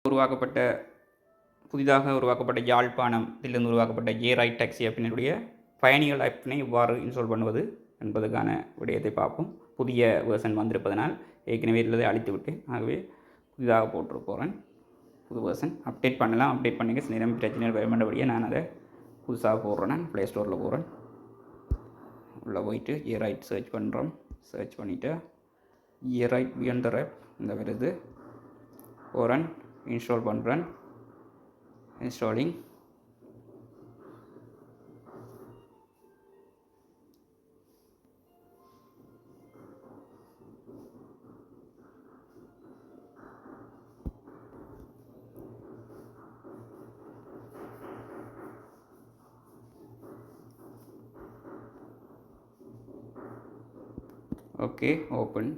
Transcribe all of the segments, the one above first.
உருவாக்கப்பட்ட புதிதாக உருவாக்கப்பட்ட யாழ்ப்பாணத்திலிருந்து உருவாக்கப்பட்ட JRide டாக்ஸி ஆப்பினுடைய பயணிகள் ஆப்பினை இவ்வாறு இன்ஸ்டால் பண்ணுவது என்பதற்கான விடயத்தை பார்ப்போம். புதிய வேர்ஷன் வந்திருப்பதனால் ஏற்கனவே உள்ளதை அழித்து விட்டேன். ஆகவே புதிதாக போட்டு போகிறேன். புது வேர்ஷன் அப்டேட் பண்ணலாம். அப்டேட் பண்ணிக்க சில நேரம் பிரச்சனை வேண்டபடியே நான் அதை புதுசாக போடுறேன். நான் ப்ளே ஸ்டோரில் போகிறேன். உள்ளே போயிட்டு JRide சர்ச் பண்ணுறோம். சர்ச் பண்ணிவிட்டு JRide பியாண்ட் த ஆப் இந்த வருது போகிறேன். இன்ஸ்டால் பண்ணுறேன். Installing. Okay, open.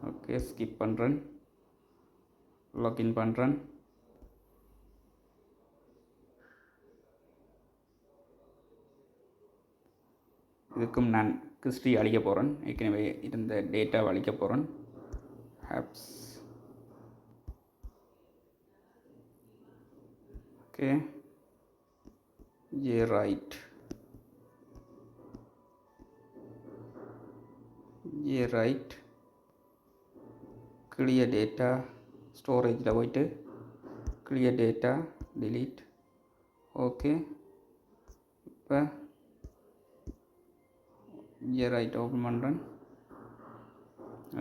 Okay, skip பண்ணுறேன். லாகின் பண்ணுறேன். இதுக்கும் நான் ஹிஸ்ட்ரி அழிக்க போகிறேன். ஏற்கனவே இருந்த டேட்டாவை அழிக்க போகிறேன். Apps. Okay, JRide. JRide clear data ஸ்டோரேஜில் போயிட்டு கிளியர் டேட்டா delete. ஓகே, இப்போ JRide ஓப்பன் பண்ணுறேன்.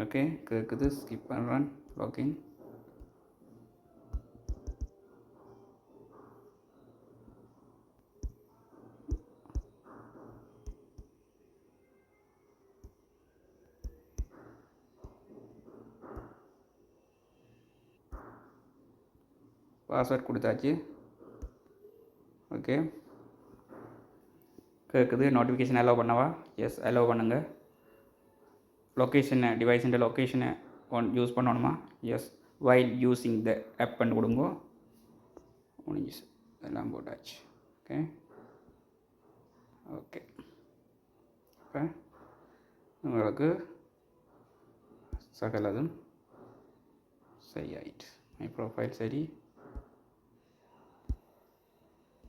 ஓகே, கேட்குது. ஸ்கிப் பண்ணுறேன். லாகின். பாஸ்வேர்ட் கொடுத்தாச்சு. ஓகே, கேட்குது. நோட்டிஃபிகேஷன் அலோவ் பண்ணவா? எஸ், அலோவ் பண்ணுங்கள். லொக்கேஷனை டிவைஸுன்ற லொக்கேஷனை யூஸ் பண்ணணுமா? எஸ். வைல் யூஸிங் த ஆப்னு கொடுங்க. முடிஞ்சு எல்லாம் போட்டாச்சு. ஓகே ஓகே இப்போ உங்களுக்கு சகலதும் சரியாயிட்டு. மை ப்ரொஃபைல் சரி,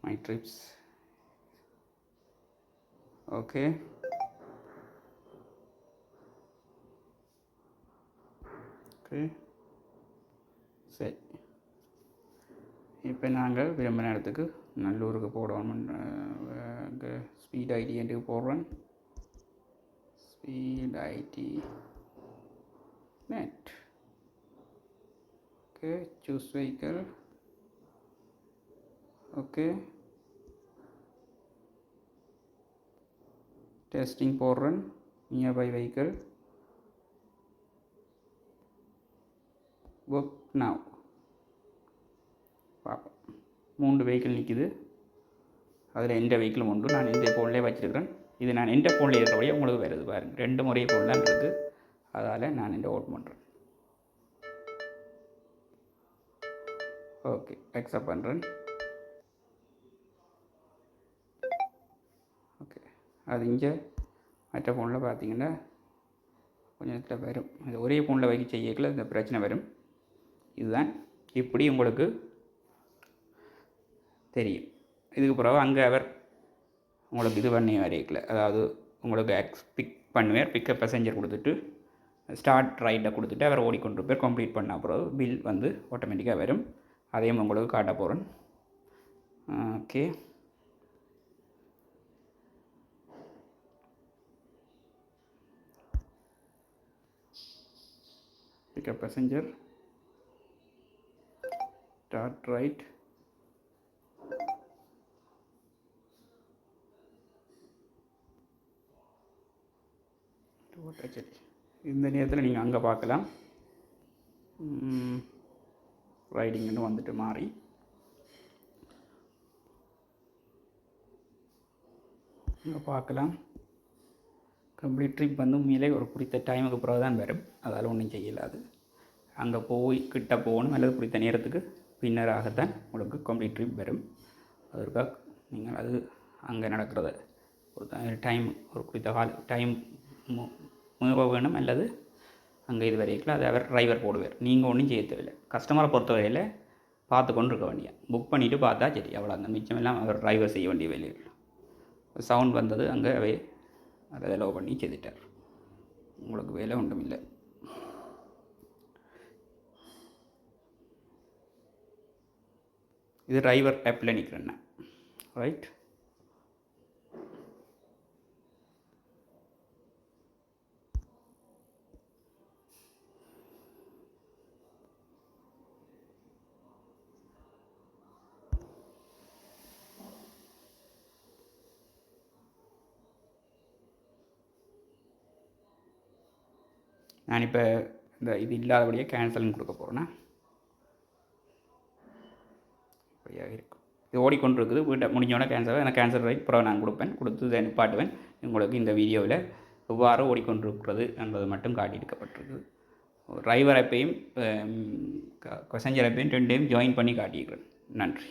my trips. ஓகே, ஓகே சரி. இப்போ நாங்கள் விரும்பின இடத்துக்கு நல்லூருக்கு போடணும். ஸ்பீட் ஐடி என்று போடுறேன். Speed ID net. Okay, choose vehicle. Okay, testing போடுறேன். Nearby vehicle. Work now. பார்ப்போம். 3 வெஹிக்கிள் நிற்கிது. அதில் எந்த வெஹிக்கிளும் உண்டு. நான் இந்த ஃபோன்லேயே வச்சுருக்கிறேன். இது நான் எந்த ஃபோனில் இருக்கிறபடியே உங்களுக்கு வருது பாருங்கள். 2 முறை ஃபோன் தான் இருக்குது. அதால் நான் இந்த ஓட் பண்ணுறேன். ஓகே, அக்செப்ட் பண்ணுறேன். ஓகே, அது இங்கே மற்ற ஃபோனில் பார்த்தீங்கன்னா கொஞ்சம் நேரத்தில் வரும். இது ஒரே ஃபோனில் வைக்க செய்யல இந்த பிரச்சனை வரும். இதுதான் இப்படி உங்களுக்கு தெரியும். இதுக்கு பிறகு அங்கே அவர் உங்களுக்கு இது பண்ணி வரைக்கல, அதாவது உங்களுக்கு பிக் பண்ணுவார். பிக்கப் பேசஞ்சர் கொடுத்துட்டு ஸ்டார்ட் ரைடை கொடுத்துட்டு அவர் ஓடிக்கொண்டிருப்பார். கம்ப்ளீட் பண்ண பிறகு பில் வந்து ஆட்டோமேட்டிக்காக வரும். அதையும் உங்களுக்கு காட்ட போகிறேன். Okay, pickup passenger, start right. இந்த நேரத்தில் நீங்கள் அங்கே பார்க்கலாம். ரைடிங்னு வந்துட்டு மாறி இங்கே பார்க்கலாம். கம்ப்ளீட் ட்ரிப் வந்து உண்மையிலே ஒரு குறித்த டைமுக்கு பிறகு தான் வரும். அதால் ஒன்றும் செய்யலாது. அங்கே போய் கிட்ட போகணும் அல்லது குறித்த நேரத்துக்கு பின்னராகத்தான் உங்களுக்கு கம்ப்ளீட் ட்ரிப் வரும். அதற்காக நீங்கள் அது அங்கே நடக்கிறத ஒரு டைம், ஒரு குறித்த கால டைம் வேணும் அல்லது அங்கே இது வரைக்கும் அது அவர் டிரைவர் போடுவார். நீங்கள் ஒன்றும் செய்ய தேவையில்லை. கஸ்டமரை பொறுத்தவரையில் பார்த்து கொண்டு இருக்க வேண்டிய புக் பண்ணிவிட்டு பார்த்தா சரி, அவ்வளோ அந்த மிச்சமெல்லாம் அவர் டிரைவர் செய்ய வேண்டிய வேலைகள். சவுண்ட் வந்தது அங்கே அவை அதை லோ பண்ணி செய்துட்டார். உங்களுக்கு வேலை ஒன்றும் இல்லை. இது டிரைவர் ஆப்பில் நிற்கிறேன். ரைட், நான் இப்போ இந்த இது இல்லாதபடியே கேன்சல்னு கொடுக்க போகிறேன்னா இப்படியாக இருக்கும். இது ஓடிக்கொண்டு இருக்குது. வீட்டை முடிஞ்சோடனே கேன்சல், எனக்கு கேன்சல் ரைட் அப்புறம் நான் கொடுத்து இதை நிப்பாட்டுவேன். உங்களுக்கு இந்த வீடியோவில் எவ்வாறு ஓடிக்கொண்டிருக்கிறது என்பது மட்டும் காட்டியிருக்கப்பட்டிருக்குது. டிரைவர் ஆப்பையும் பேசஞ்சர் ஆப்பையும் ரெண்டையும் ஜாயின் பண்ணி காட்டியிருக்கிறேன். நன்றி.